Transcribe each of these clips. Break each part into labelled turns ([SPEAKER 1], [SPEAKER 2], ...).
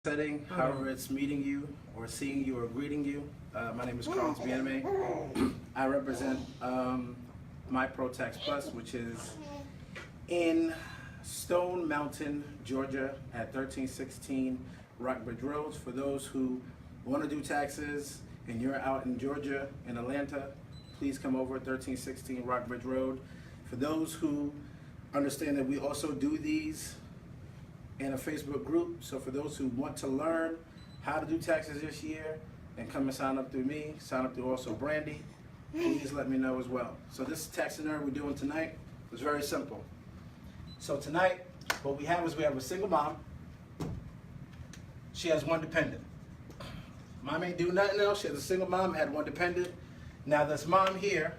[SPEAKER 1] setting, however it's meeting you or seeing you or greeting you. My name is Carlos BNMA. I represent MyProTax Plus, which is in Stone Mountain, Georgia at 1316 Rockbridge Road. For those who want to do taxes and you're out in Georgia, in Atlanta, please come over 1316 Rockbridge Road. For those who understand that we also do these in a Facebook group, so for those who want to learn how to do taxes this year and come and sign up through me, sign up through also Brandy, please let me know as well. So this tax and earn we're doing tonight is very simple. So tonight, what we have is we have a single mom. She has one dependent. Mom ain't do nothing else. She has a single mom, had one dependent. Now this mom here,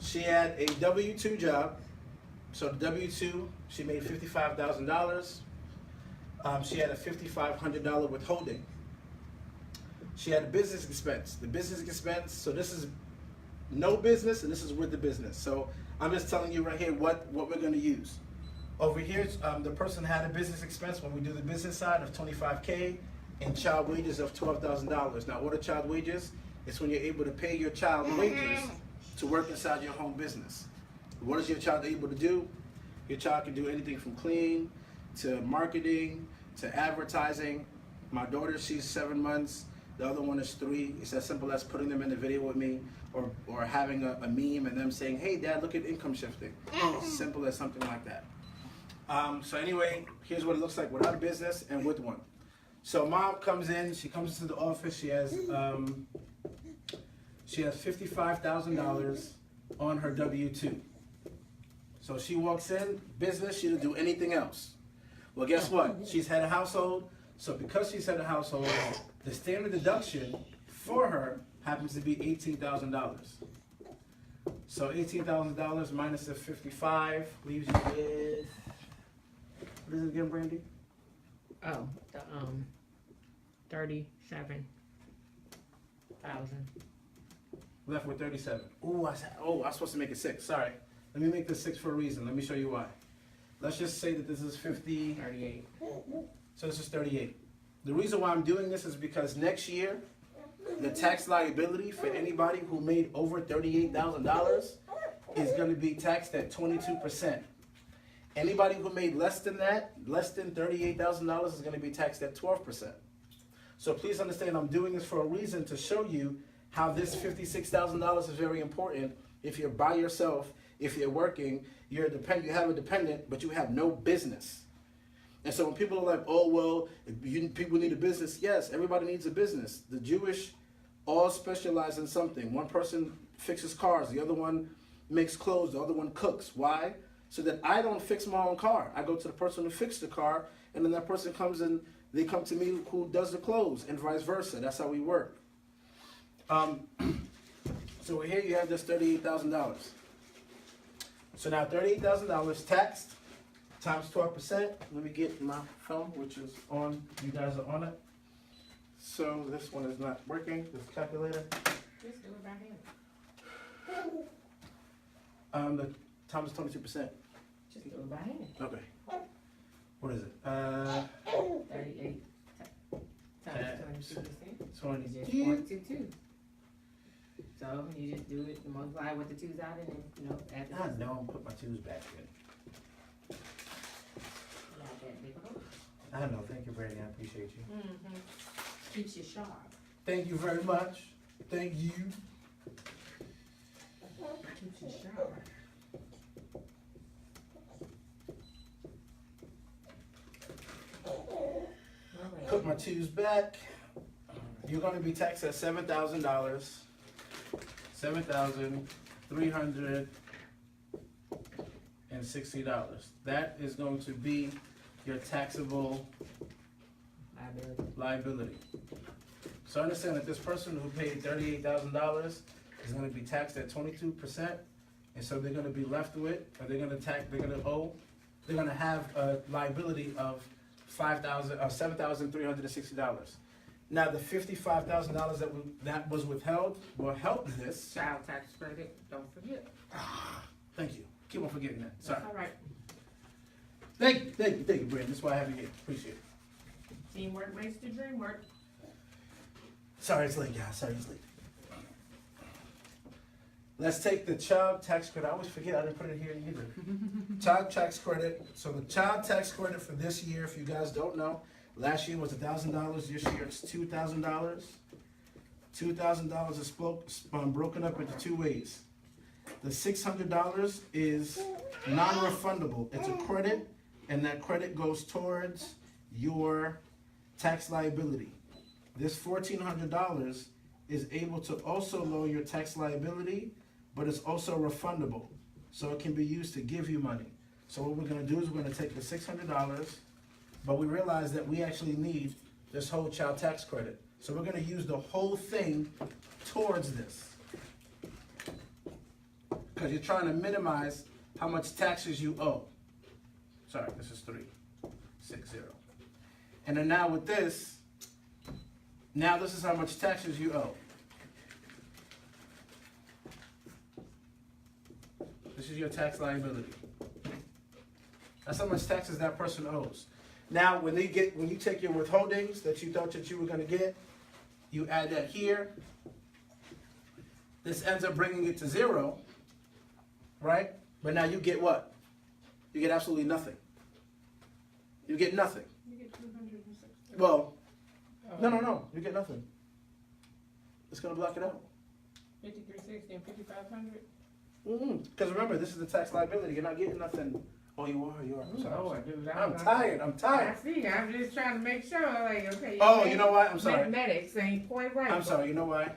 [SPEAKER 1] she had a W-2 job. So the W-2, she made $55,000. She had a $5,500 withholding. She had a business expense. The business expense, so this is no business and this is with the business. So I'm just telling you right here what we're going to use. Over here, the person had a business expense when we do the business side of $25K and child wages of $12,000. Now, what are child wages? It's when you're able to pay your child wages to work inside your home business. What is your child able to do? Your child can do anything from clean to marketing to advertising. My daughter, she's 7 months. The other one is 3. It's as simple as putting them in the video with me or having a meme and them saying, hey, Dad, look at income shifting. It's simple as something like that. So anyway, here's what it looks like without a business and with one. So mom comes in, she comes into the office, she has $55,000 on her W-2. So she walks in, business, she didn't do anything else. Well, guess what? She's had a household, so because she's had a household, the standard deduction for her happens to be $18,000. So $18,000 minus the 55 leaves you with, what is it again, Brandy?
[SPEAKER 2] Oh, the 37,000.
[SPEAKER 1] Left with 37. Ooh, I was supposed to make it 6. Sorry. Let me make this 6 for a reason. Let me show you why. Let's just say that this is
[SPEAKER 2] 38.
[SPEAKER 1] So this is 38. The reason why I'm doing this is because next year, the tax liability for anybody who made over $38,000 is going to be taxed at 22%. Anybody who made less than that, less than $38,000 is going to be taxed at 12%. So please understand, I'm doing this for a reason to show you how this $56,000 is very important. If you're by yourself, if you're working, you have a dependent, but you have no business. And so when people are like, oh, well, people need a business. Yes, everybody needs a business. The Jewish all specialize in something. One person fixes cars, the other one makes clothes, the other one cooks. Why? So that I don't fix my own car. I go to the person who fixed the car, and then that person comes and they come to me who does the clothes, and vice versa. That's how we work. So here you have this $38,000. So now $38,000 taxed times 12%. Let me get my phone, which is on. You guys are on it. So this one is not working. This calculator.
[SPEAKER 2] Just do it by hand.
[SPEAKER 1] The times 22%.
[SPEAKER 2] Just do it by hand.
[SPEAKER 1] Okay. What is it?
[SPEAKER 2] 38 times 22%.
[SPEAKER 1] 20.
[SPEAKER 2] It's just 0.22. So you just do it, multiply with the 2's out, and then, add the
[SPEAKER 1] I know. Put my 2's back in.
[SPEAKER 2] Not that big of a-
[SPEAKER 1] I know. Thank you, Brandy. I appreciate you.
[SPEAKER 2] Keeps you sharp.
[SPEAKER 1] Thank you very much. Thank you.
[SPEAKER 2] Keeps you sharp.
[SPEAKER 1] Put my 2's back. You're going to be taxed at $7,000. $7,360. That is going to be your taxable liability. So understand that this person who paid $38,000 is going to be taxed at 22%, and so they're going to be left with, or they're going to have a liability of $7,360. Now the $55,000 that was withheld will help this.
[SPEAKER 2] Child tax credit, don't forget.
[SPEAKER 1] Thank you. Keep on forgetting that. Sorry.
[SPEAKER 2] All right.
[SPEAKER 1] Thank you, Brandon. That's why I have you here. Appreciate it.
[SPEAKER 2] Teamwork makes the dream work.
[SPEAKER 1] Sorry it's late, guys. Sorry it's late. Let's take the child tax credit. I always forget I didn't put it here either. Child tax credit. So the child tax credit for this year, if you guys don't know, last year was $1,000. This year it's $2,000. $2,000 is broken up into two ways. The $600 is non-refundable. It's a credit, and that credit goes towards your tax liability. This $1,400 is able to also lower your tax liability, but it's also refundable. So it can be used to give you money. So what we're gonna do is we're gonna take the $600, but we realize that we actually need this whole child tax credit. So we're gonna use the whole thing towards this. Because you're trying to minimize how much taxes you owe. Sorry, this is 360. And then now with this, now this is how much taxes you owe. This is your tax liability. That's how much taxes that person owes. Now, when you take your withholdings that you thought that you were going to get, you add that here. This ends up bringing it to 0, right? But now you get what? You get absolutely nothing. You get nothing.
[SPEAKER 2] You get 260.
[SPEAKER 1] Well, no. You get nothing. It's going to block it out.
[SPEAKER 2] 5360 and 5500.
[SPEAKER 1] Because remember, this is the tax liability. You're not getting nothing. Oh, you are. I'm sorry.
[SPEAKER 2] Lord, dude,
[SPEAKER 1] I'm tired.
[SPEAKER 2] I see. I'm just trying to make sure. Like, okay.
[SPEAKER 1] Oh, you know what? I'm sorry.
[SPEAKER 2] Mathematics ain't quite right.
[SPEAKER 1] I'm sorry. You know why?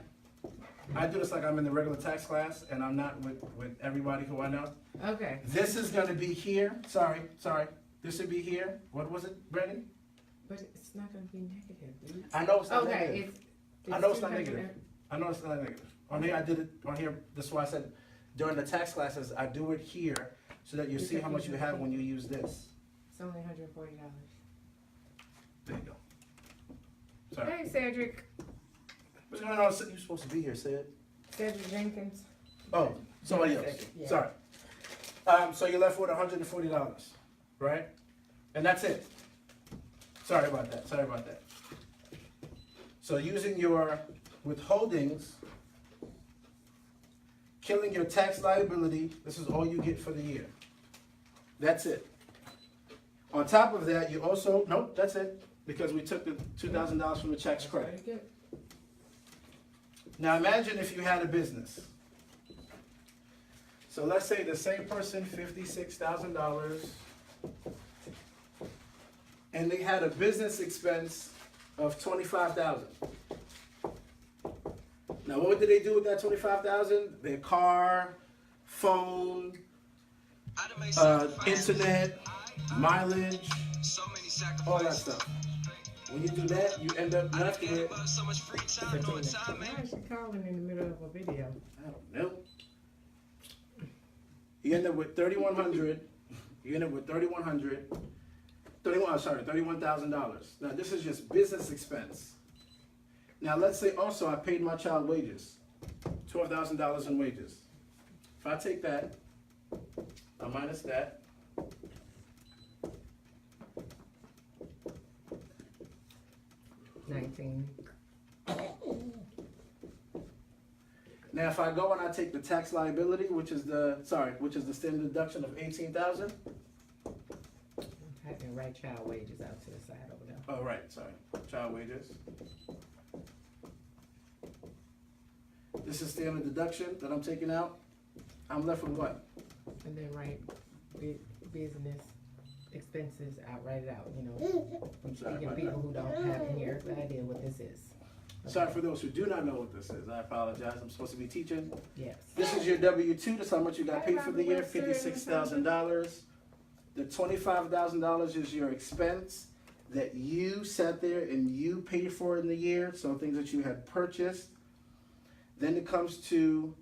[SPEAKER 1] I do this like I'm in the regular tax class, and I'm not with everybody who I know.
[SPEAKER 2] Okay.
[SPEAKER 1] This is going to be here. Sorry. This would be here. What was it, Brandy?
[SPEAKER 2] But it's not going to be negative, dude.
[SPEAKER 1] I know it's not
[SPEAKER 2] Okay.
[SPEAKER 1] negative. I know it's not negative. I know it's not negative. On here, I did it on here. This is why I said during the tax classes, I do it here so that you see how much you have when you use this.
[SPEAKER 2] It's only $140.
[SPEAKER 1] There you go. Sorry.
[SPEAKER 2] Hey, Cedric.
[SPEAKER 1] What's going on? You're supposed to be here, Sid.
[SPEAKER 2] Cedric Jenkins.
[SPEAKER 1] Oh, somebody else.
[SPEAKER 2] Yeah.
[SPEAKER 1] Sorry. So you're left with $140, right? And that's it. Sorry about that. So using your withholdings, killing your tax liability, this is all you get for the year. That's it. On top of that, you also, nope, that's it, because we took the $2,000 from the tax credit.
[SPEAKER 2] Very good.
[SPEAKER 1] Now imagine if you had a business. So let's say the same person, $56,000, and they had a business expense of $25,000. Now what did they do with that $25,000? Their car, phone, internet, mileage, all that stuff. When you do that, you end up left with.
[SPEAKER 2] Why is she calling in the middle of a video?
[SPEAKER 1] I don't know. You end up with $3,100. You end up with $31,000. Now this is just business expense. Now let's say also I paid my child wages, $12,000 in wages. If I take that, I minus that. Now, if I go and I take the tax liability, which is the standard deduction of $18,000.
[SPEAKER 2] I can write child wages out to the side over there.
[SPEAKER 1] Oh, right, sorry, child wages. This is standard deduction that I'm taking out. I'm left with what?
[SPEAKER 2] And then write business expenses out, write it out, you know. I'm speaking to people who don't have any earthly idea what this is.
[SPEAKER 1] Sorry for those who do not know what this is. I apologize. I'm supposed to be teaching.
[SPEAKER 2] Yes.
[SPEAKER 1] This is your W-2. That's how much you got paid for the year, $56,000. The $25,000 is your expense that you sat there and you paid for in the year, so things that you had purchased. Then it comes to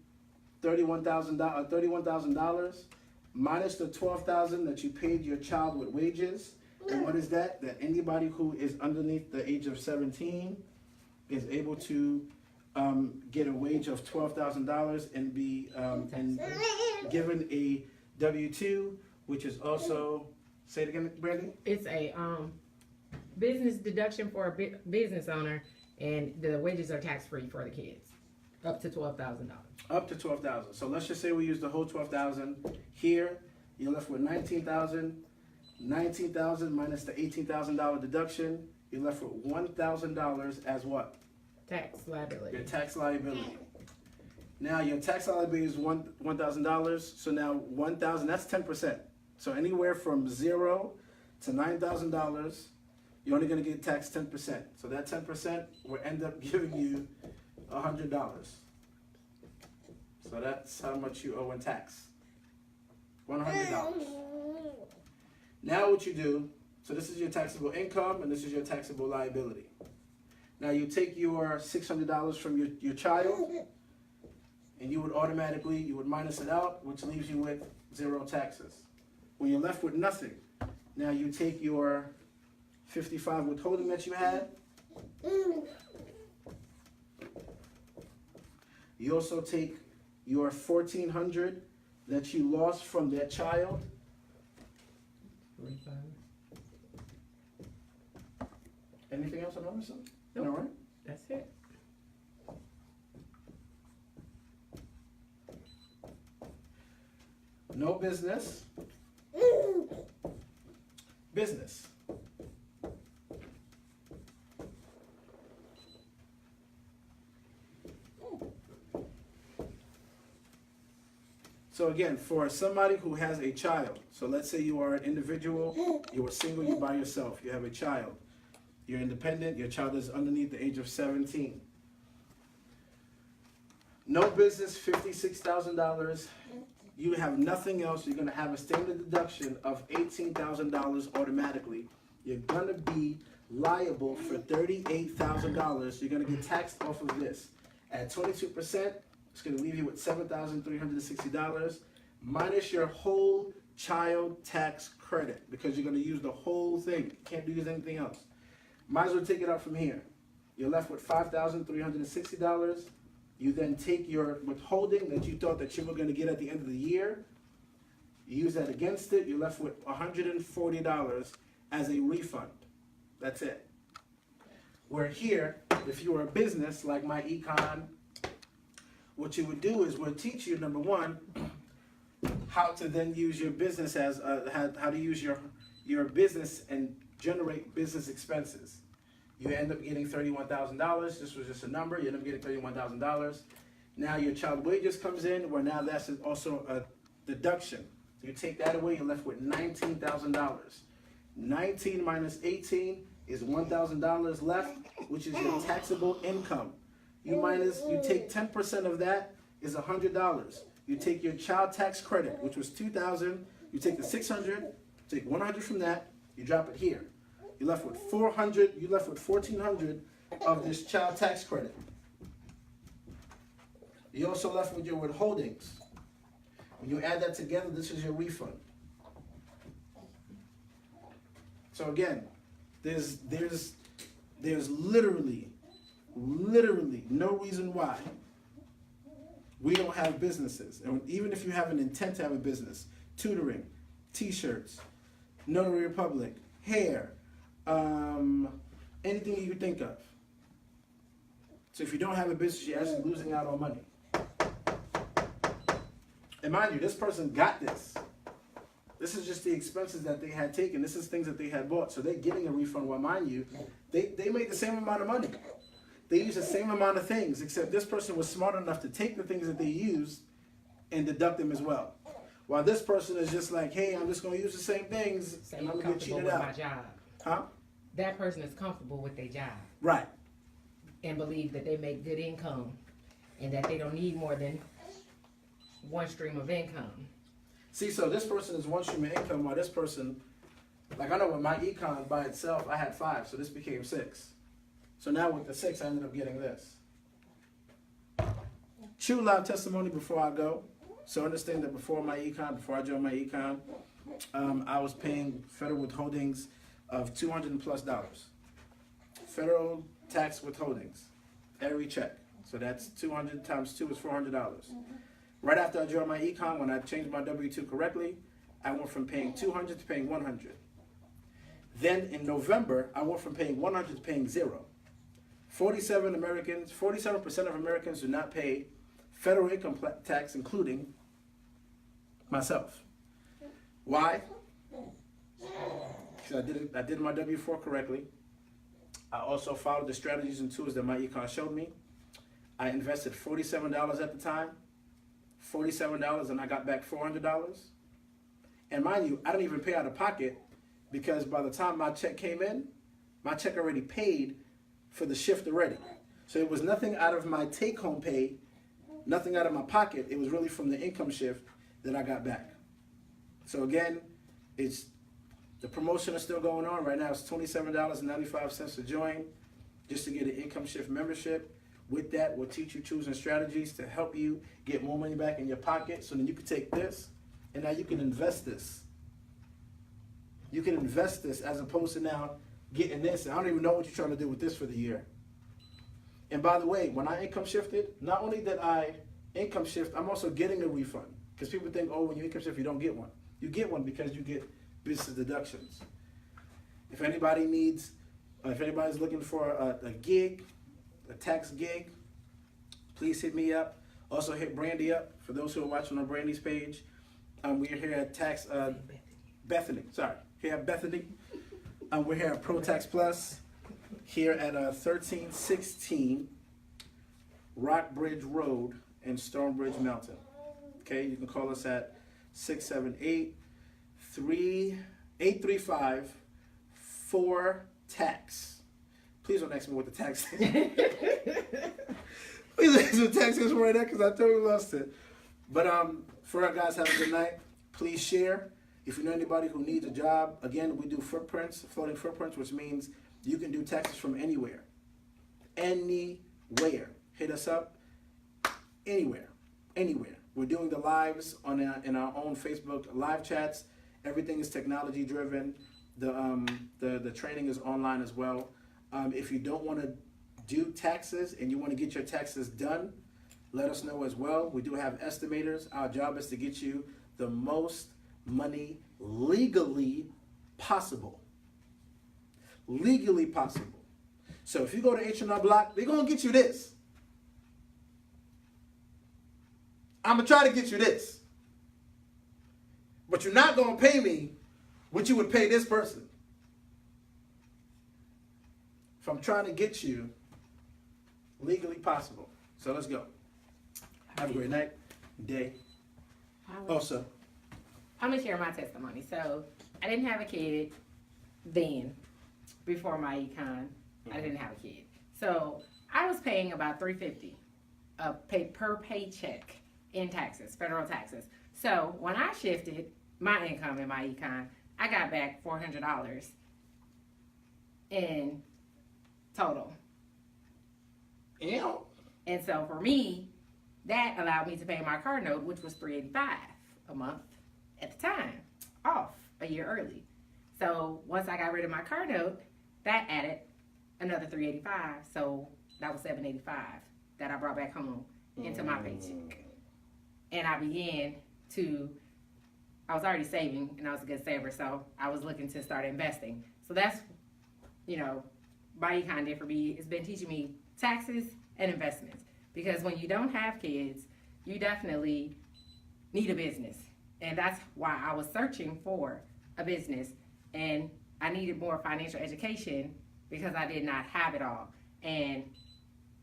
[SPEAKER 1] $31,000 minus the $12,000 that you paid your child with wages. And what is that? That anybody who is underneath the age of 17 is able to get a wage of $12,000 and be given a W-2, which is also, say it again, Brandy?
[SPEAKER 2] It's a business deduction for a business owner, and the wages are tax-free for the kids, up to $12,000.
[SPEAKER 1] Up to 12,000. So let's just say we use the whole 12,000. Here, you're left with 19,000. 19,000 minus the $18,000 deduction, you're left with $1,000 as what?
[SPEAKER 2] Tax liability.
[SPEAKER 1] Your tax liability. Now your tax liability is $1,000. So now 1,000, that's 10%. So anywhere from $0 to $9,000, you're only going to get taxed 10%. So that 10% will end up giving you $100. So that's how much you owe in tax. $100. Now what you do, so this is your taxable income and this is your taxable liability. Now you take your $600 from your child and you would minus it out, which leaves you with 0 taxes. When you're left with nothing, now you take your 55 withholding that you had. You also take your $1,400 that you lost from that child. Anything else I'm missing?
[SPEAKER 2] Nope.
[SPEAKER 1] All right.
[SPEAKER 2] That's it.
[SPEAKER 1] No business. Business. So again, for somebody who has a child, so let's say you are an individual, you are single, you're by yourself, you have a child, you're independent, your child is underneath the age of 17. No business, $56,000. You have nothing else. You're going to have a standard deduction of $18,000 automatically. You're going to be liable for $38,000. You're going to get taxed off of this. At 22%, it's going to leave you with $7,360 minus your whole child tax credit because you're going to use the whole thing. You can't use anything else. Might as well take it out from here. You're left with $5,360. You then take your withholding that you thought that you were going to get at the end of the year. You use that against it. You're left with $140 as a refund. That's it. Where here, if you were a business like MyEcon, what you would do is we'll teach you, number one, how to then use your business as how to use your business and generate business expenses. You end up getting $31,000. This was just a number. You end up getting $31,000. Now your child wages comes in, where now that's also a deduction. You take that away, you're left with $19,000. 19 minus 18 is $1,000 left, which is your taxable income. You take 10% of that is $100. You take your child tax credit, which was $2,000. You take the $600, take $100 from that, you drop it here. You're left with $400. You're left with $1,400 of this child tax credit. You're also left with your withholdings. When you add that together, this is your refund. So again, there's literally no reason why we don't have businesses. And even if you have an intent to have a business, tutoring, t-shirts, Notary Republic, hair, anything you think of. So if you don't have a business, you're actually losing out on money. And mind you, this person got this. This is just the expenses that they had taken. This is things that they had bought. So they're getting a refund. Well, mind you, they made the same amount of money. They used the same amount of things, except this person was smart enough to take the things that they used and deduct them as well. While this person is just like, hey, I'm just going to use the same things and I'm going to get cheated out.
[SPEAKER 2] My job.
[SPEAKER 1] Huh?
[SPEAKER 2] That person is comfortable with their job.
[SPEAKER 1] Right.
[SPEAKER 2] And believe that they make good income and that they don't need more than one stream of income.
[SPEAKER 1] See, so this person is one stream of income, while this person, like I know with MyEcon by itself, I had 5, so this became 6. So now with the 6, I ended up getting this. True live testimony before I go. So understand that before I joined MyEcon, I was paying federal withholdings of $200+ federal tax withholdings every check. So that's 200 times 2 is $400. Right after I joined MyEcon, when I changed my W-2 correctly, I went from paying $200 to paying $100. Then in November, I went from paying 100 to paying 0. 47% of Americans do not pay federal income tax, including myself. Why? Because I did my W-4 correctly. I also followed the strategies and tools that MyEcon showed me. I invested $47 at the time, $47, and I got back $400. And mind you, I didn't even pay out of pocket, because by the time my check came in, my check already paid for the shift already. So it was nothing out of my take-home pay, nothing out of my pocket. It was really from the income shift that I got back. So again, the promotion is still going on. Right now it's $27.95 to join, just to get an income shift membership. With that, we'll teach you tools and strategies to help you get more money back in your pocket, so then you can take this and now you can invest this. You can invest this as opposed to now getting this. And I don't even know what you're trying to do with this for the year. And by the way, when I income shifted, not only did I income shift, I'm also getting a refund. Because people think, oh, when you income shift, you don't get one. You get one because you get business deductions. If anybody's looking for a gig, a tax gig, please hit me up. Also hit Brandy up. For those who are watching on Brandy's page, we're here at Bethany. Sorry, here at Bethany. We're here at Pro Tax Plus, here at 1316 Rockbridge Road in Stonebridge Mountain. Okay, you can call us at 678-835-4TAX. Please don't ask me what the tax is. Please ask me what the tax is right now, because I totally lost it. But for our guys, have a good night. Please share. If you know anybody who needs a job, again, we do footprints, floating footprints, which means you can do taxes from anywhere. Anywhere. Hit us up. Anywhere. Anywhere. We're doing the lives in our own Facebook live chats. Everything is technology driven. The training is online as well. If you don't want to do taxes and you want to get your taxes done, let us know as well. We do have estimators. Our job is to get you the most money legally possible. Legally possible. So if you go to H&R Block, they're going to get you this. I'm going to try to get you this. But you're not going to pay me what you would pay this person. If I'm trying to get you legally possible. So let's go. Have a great night, day. Also,
[SPEAKER 2] I'm going to share my testimony. So I didn't have a kid then, before MyEcon. I didn't have a kid. So I was paying about $350 per paycheck in taxes, federal taxes. So when I shifted my income in MyEcon, I got back $400 in total.
[SPEAKER 1] Yeah.
[SPEAKER 2] And so for me, that allowed me to pay my car note, which was $385 a month at the time, off a year early. So once I got rid of my car note, that added another $385. So that was $785 that I brought back home into my paycheck. And I was already saving, and I was a good saver, so I was looking to start investing. So that's, MyEcon did for me. It's been teaching me taxes and investments. Because when you don't have kids, you definitely need a business. And that's why I was searching for a business. And I needed more financial education because I did not have it all. And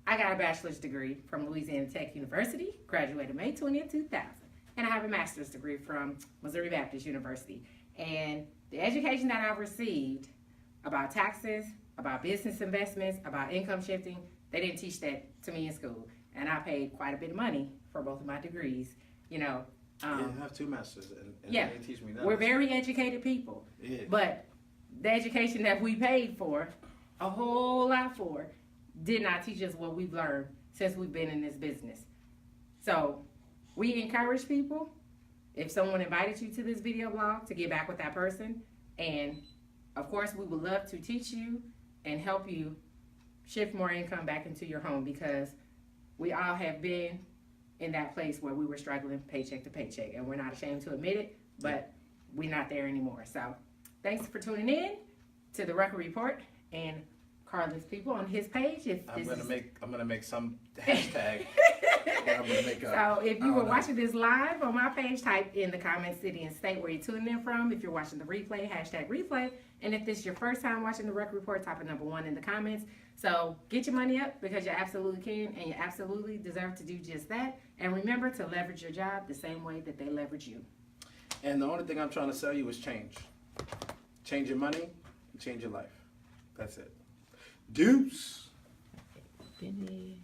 [SPEAKER 2] I got a bachelor's degree from Louisiana Tech University, graduated May 20th, 2000. And I have a master's degree from Missouri Baptist University. And the education that I've received about taxes, about business investments, about income shifting, they didn't teach that to me in school. And I paid quite a bit of money for both of my degrees,
[SPEAKER 1] I have 2 masters, and
[SPEAKER 2] yeah,
[SPEAKER 1] they teach me that.
[SPEAKER 2] We're very educated people.
[SPEAKER 1] Yeah.
[SPEAKER 2] But the education that we paid for, a whole lot for, did not teach us what we've learned since we've been in this business. So we encourage people, if someone invited you to this video blog, to get back with that person. And of course, we would love to teach you and help you shift more income back into your home, because we all have been in that place where we were struggling paycheck to paycheck, and we're not ashamed to admit it, but we're not there anymore. So thanks for tuning in. to the record report and Carlos people on his page.
[SPEAKER 1] I'm gonna make some hashtag. I'm gonna make a,
[SPEAKER 2] So if you were watching this live on my page, type in the comment city and state where you're tuning in from. If you're watching the replay, hashtag replay. And if this is your first time watching the record report, type in number 1 in the comments. So get your money up because you absolutely can and you absolutely deserve to do just that. And remember to leverage your job the same way that they leverage you.
[SPEAKER 1] And the only thing I'm trying to sell you is change. Change your money, change your life. That's it. Deuce.
[SPEAKER 2] Finish.